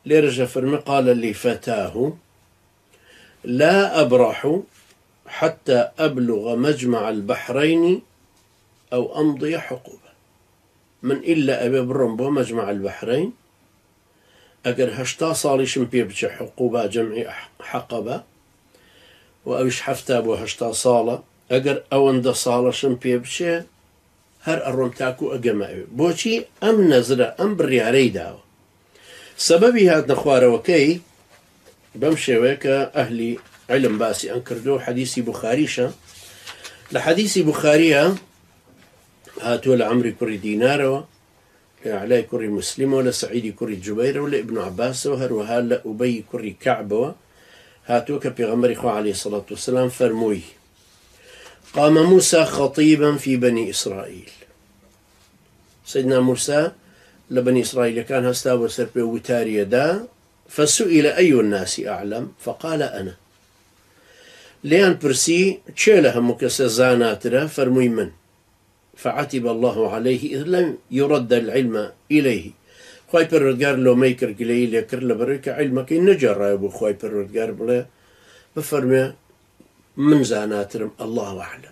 ليرجع فرمي قال لفتاه لا أبرح حتى أبلغ مجمع البحرين أو أمضي حقوبة. من إلا أبي برمبو مجمع البحرين أجر هشتا صاليشم بيبش حقوبة جمع حقبة وأوش حفتا بو هشتا صالة أجر أوند صالشم بيبش هر أرمتاكو أجمع بوشي أم نزرة أم برياري داو سببي هاد نخوار وكي بمشي ويكا أهلي علم باسي أنكردو حديثي بخاريشا لحديثي بخاريا هاتو لعمري كوري دينارو لعلاي كوري مسلم ولا سعيدي كوري جبير ولا ابن عباس وهروها لأبي كوري كعب هاتو كبيغمري خو عليه الصلاة والسلام فرموي قام موسى خطيبا في بني إسرائيل. سيدنا موسى لبني إسرائيل كان هستا وسربي وتاري دا فسئل أي الناس أعلم فقال أنا. ليان برسي تشيلها مكسزاناترا فرموي من فعتب الله عليه إذ لم يرد العلم إليه. خواي پروردگار لو ميكر قليل ليكر لبريك علمك إن جرى أبو خواي پروردگار بلا بفرمي من زاناترم الله أعلم.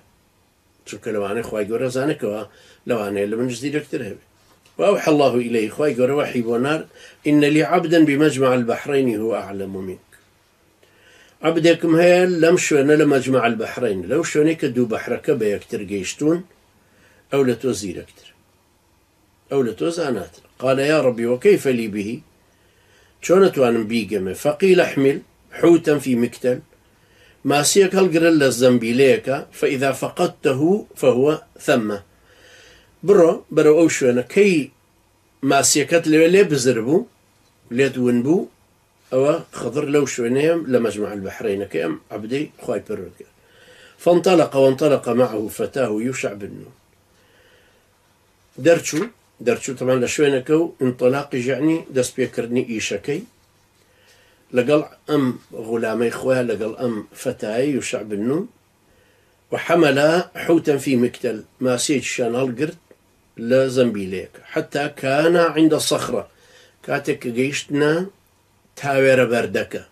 شو كلواني خواي قرى زانك لواني اللي من جديد اكتر هبي. وأوحى الله إليه خواي قرى وحي ونار إن لي عبدا بمجمع البحرين هو أعلم منك. عبدكم هي لم شونا لمجمع البحرين لو شونيك دو بحرك بيكتر جيشتون أو لتوزير أكتر أو لتوزانات. قال يا ربي وكيف لي به شونة وأنا بيقمة فقيل احمل حوتا في مكتل ما سيك هالقرل الزنبيليك فإذا فقدته فهو ثم برو أوشونا كي ما سيكت لي بزربو ليتونبو أو خضر لو شوينيهم لمجمع البحرين كأم عبدي خواي بروك. وانطلق معه فتاه يوشع بن نون. درتشو طبعا لشوينكو انطلاق يعني دس بيكرني إيشكي لقل أم غلامي خواه لقل أم فتاي يوشع بن نون وحمل حوتا في مكتل ما سيج شانال قرد لزنبيليك حتى كان عند الصخرة كاتك جيشتنا تاوير بردك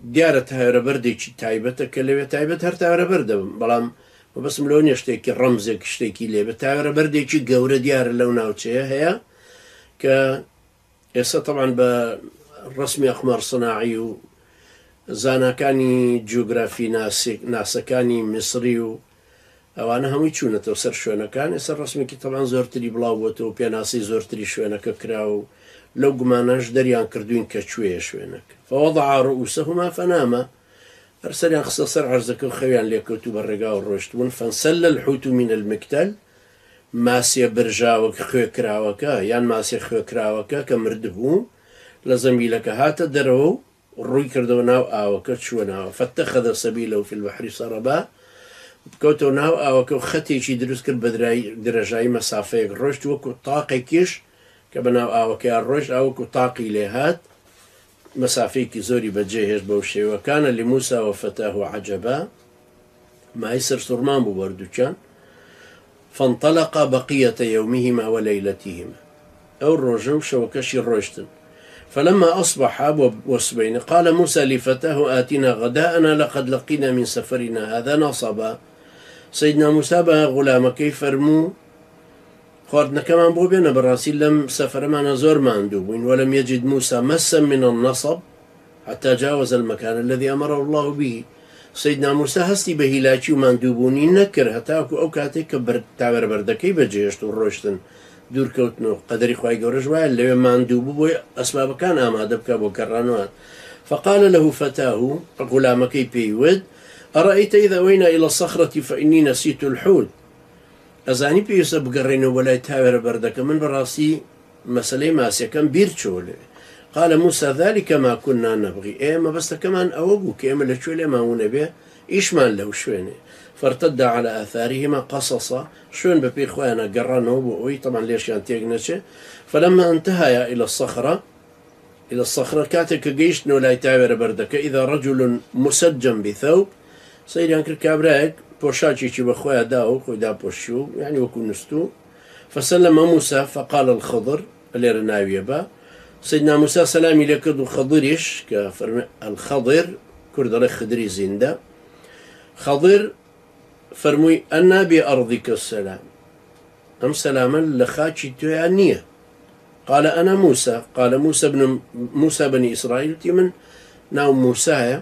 ديارة تاوير بردي تايبتك اللي تايبت هر تاوير برد بلام وبس ملون يشتكي رمزك يشتكي لي تاوير بردي جورة ديار اللون اوتشي هي ك يسا طبعا بالرسمي اخمار صناعي زانا كاني جغرافي ناسكاني مصري او انا هم يشونا توسر شونا كان يسا الرسمي كي طبعا زورتري بلاوتو بياناسي زورتري شونا كراو لو قماناش دريان كردوين كشوية شوينك فوضع رؤوسهما فناما أرسل اختصر عرزك وخويان ليكوتو بالرقاء والرشتون فانسل الحوت من المكتل ماسي برجاوك خوكراوكا يعني ماسي خوكراوكا كمردهو لزميلك هاتا درو روي كردو ناو آوكا تشوناو فاتخذ سبيله في البحر سربا كوتو ناو آوكا وختي شي دروس كر درجاي مسافة رشت وكو طاقي كيش كبناو آوكي الرش أو طاقي لهات مسافيك زوري بجيهش بوشي. وكان لموسى وفتاه عجبا ما يسر سرمان بوردو كان فانطلق بقية يومهما وليلتهما أو الرجم شوكشي الرشتن. فلما أصبح وسبين قال موسى لفتاه آتنا غداءنا لقد لقينا من سفرنا هذا نصبا. سيدنا موسى بها غلام كيف فرمو خواردنا كمان بو بينا براسي لم سفر معنا زور ما عندوبين ولم يجد موسى مسا من النصب حتى جاوز المكان الذي أمره الله به. سيدنا موسى هستي بهيلاتي وما عندوبوني نكر هتاكو أو كاتيك تعبر بردكي بجيشتو الروشتن دور كوتنو قدري خواهي قرجوا اللي ما عندوبو بو أسباب كان آماده بك بو كرانوات. فقال له فتاه غلامكي بيود أرأيت إذا وينا إلى الصخرة فإني نسيت الحوت. أزاني بيوسف بقرينو ولا يتاور بردك من براسي مسألة ماسية كان بيرتشول. قال موسى ذلك ما كنا نبغي ما بس كمان أوقوك اللي شوية ما هو نبيه إيش ما له شويني. فارتد على آثارهما قصصا شون ببي خوانا قرانو بوي طبعا ليش ينتيقنش. فلما انتهى إلى الصخرة كاتك جيشنو لا يتاور بردك إذا رجل مسجم بثوب سيد ينكر كابراك بوشاتشي شي بخويا داو خويا بوشو يعني وكون نستو. فسلم موسى فقال الخضر اللي رناوي با سيدنا موسى سلامي لكردو خضريش كفرمي الخضر كرد الله خضري زنده خضر فرموي أنا بأرضك السلام أم سلاما لخاتشي تويانية قال أنا موسى قال موسى بني إسرائيل من ناو موسى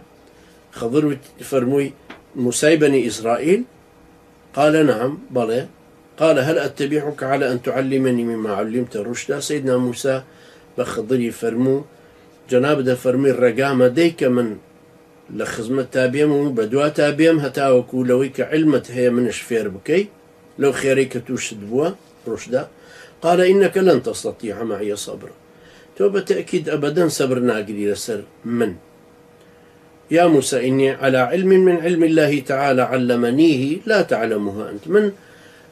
خضر فرموي موسى بني إسرائيل قال نعم بلى قال هل أتبعك على أن تعلمني مما علمت الرشد سيدنا موسى بخضري فرمو جناب ده فرمي الرقامة ديك من لخزمة تابيم بدوا تابيم هتاوكو لويك علمت هي من شفير بكي لو خيريك توشد بوا رشدا قال إنك لن تستطيع معي صبرا تو بالتأكيد أبدا صبر ناقلي لسر من يا موسى إني على علم من علم الله تعالى علمنيه لا تعلمها أنت من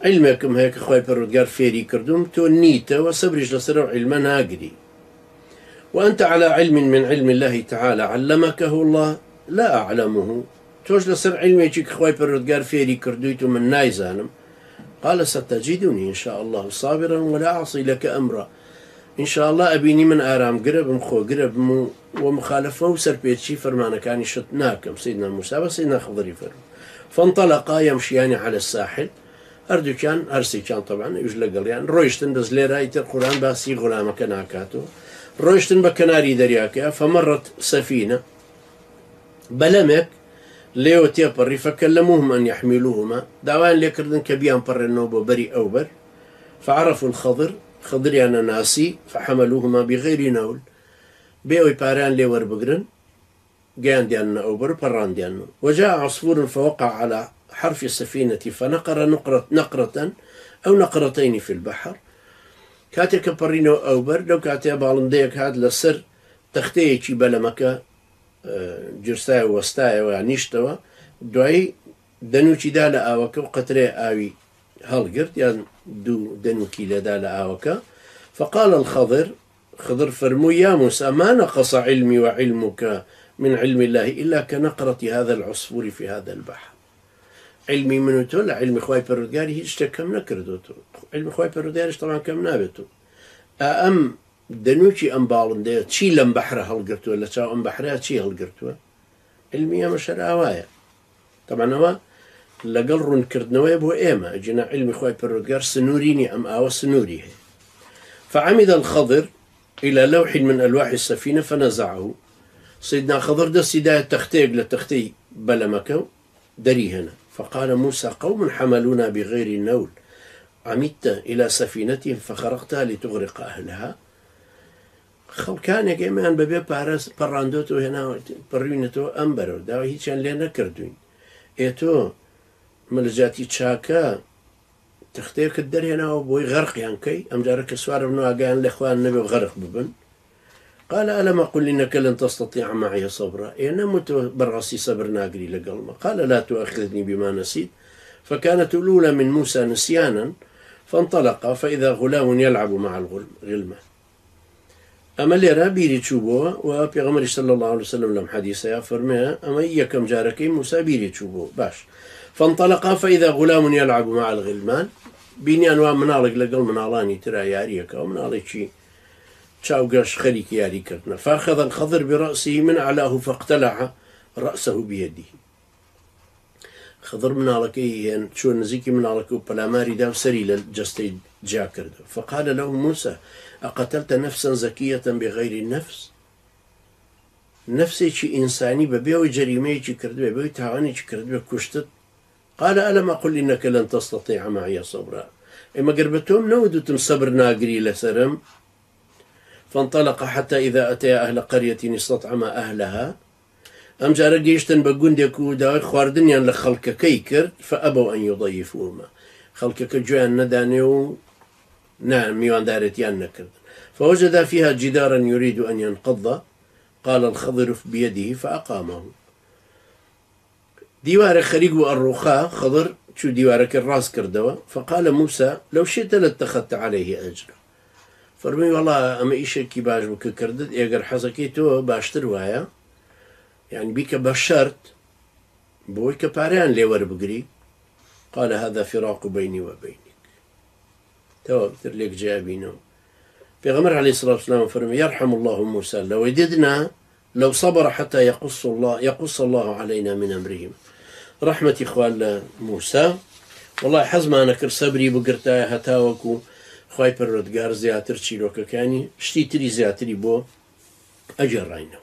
علمكم هيك خوي برودقار فيري كردوم تو نيته وصبرش لسر علما ناقلي وأنت على علم من علم الله تعالى علمكه الله لا أعلمه توش لسر علمي جيك خوي برودقار فيري كردويتو من نايزانم قال ستجدني إن شاء الله صابرا ولا أعصي لك أمرا إن شاء الله أبيني من آرام قرب مخو قرب ومخالفة وسربيتشي فرمانا كان يشتناكم سيدنا موسى وسيدنا خضري فرم فانطلقا يمشيان على الساحل أردو كان أرسي كان طبعا يجلق يعني رويشتن دز ليراية القرآن باسي غلامك ناكاتو رويشتن بكناري درياكا فمرت سفينة بلمك ليو تيبري فكلموهم أن يحملوهما دعوان ليكردن كبيان بر النوبة بري أوبر فعرفوا الخضر خضر يعني ناسي فحملوهما بغير نول بيوي باران ليور بقرن جان ديالنا أوبر بران ديالنا وجاء عصفور فوقع على حرف السفينة فنقر نقرة أو نقرتين في البحر كاتك برينو أوبر لو كاتي بالنديك هاد لسر تختيكي بلمكا جرساي وستاي ونيشتوا دوي دنوكي دالا آوكا وقطري آوي هالقرد يعني دو دنوكي لدالا آوكا فقال الخضر خضر فرمو يا موسى ما نقص علمي وعلمك من علم الله إلا كنقرة هذا العصفور في هذا البحر علمي منو تولى علم خواي برودقاري هيش كم نكردوتو علم خواي برودقاري طبعا كم نابتو أم دنوشي أم بالندية تشي لم بحرها هالقرتوا ولا تشاو أم بحرها تشي هالقرتوا علمية مشر آوايا طبعا هو لقل كردنوية بو إيما جنا علمي خواي برودقار سنوريني أم آوا سنوري فعمد الخضر إلى لوح من ألواح السفينة فنزعه سيدنا خضر ده سيداية تختيق لتختي بلمكو دري هنا فقال موسى قوم حملونا بغير النول عمدت إلى سفينتهم فخرقتها لتغرق أهلها خل كان يجمعن ببيع بارس براندوتو هنا برينتو أمبرو دا هيشان لنا كردوين إيتو ملجاتي تشاكا تختيك الدري هنا وبوي غرق ينكي أم جارك سوار بنو أجان الإخوان النبي غرق ببن قال ألم أقل إنك لن تستطيع معي صبرا إنا متو برغسي صبر ناقري لقلما قال لا تؤاخذني بما نسيت فكانت الأولى من موسى نسيانا فانطلق فإذا غلام يلعب مع الغلمان أما اللي رابيري تشوبوه وبيغمر صلى الله عليه وسلم لم حديثة فرمها أما إياكم جاركي موسى بيري تشوبوه باش فانطلق فإذا غلام يلعب مع الغلمان بيني أنواع منالق لقل منالاني ترى ياريكا ومنالك شي تشاوقاش خليك ياري كرتنا فأخذ الخضر برأسه من أعلاه فاقتلع رأسه بيده خضر منالك يعني شو نزيكي منالك وبلاماري دا وسري للجستي جاكر فقال له موسى أقتلت نفسا زكية بغير النفس نفسي شي إنساني ببيوي جريمي شي كرد ببيوي تعاني شي كرد بكشتت قال ألم أقل إنك لن تستطيع معي صبرا إما قربتهم نودتم صبر ناقري لسرم فانطلق حتى إذا أتى أهل قرية استطعم أهلها أم جارك يشتن بقندك وداوي خواردنيا لخلق كيكر فأبوا أن يضيفوهما خلق جوان ندانيو نعم ميوان دارتيان نكر فوجد فيها جدارا يريد أن ينقض قال الخضر بيده فأقامه ديوار خريق الرخاء خضر شو ديوارك الراس كردوا فقال موسى لو شئت لاتخذت عليه أجرا فرمي والله أما إيش كي باش بك كردت إيجر حزكي تو باشتر وايا يعني بيك بشرت بويك باريان ليور بقري قال هذا فراق بيني وبينك تو بتر ليك جابينه پیغمبر عليه الصلاة والسلام فرمي يرحم الله موسى لو وددنا لو صبر حتى يقص الله علينا من أمرهم رحمة إخوان موسى والله حزم أنا كر صبري بقرتها هتاوكو خواهي پروردگار زياتر چيروكا كاني شتي تري زياتري بو أجر راينا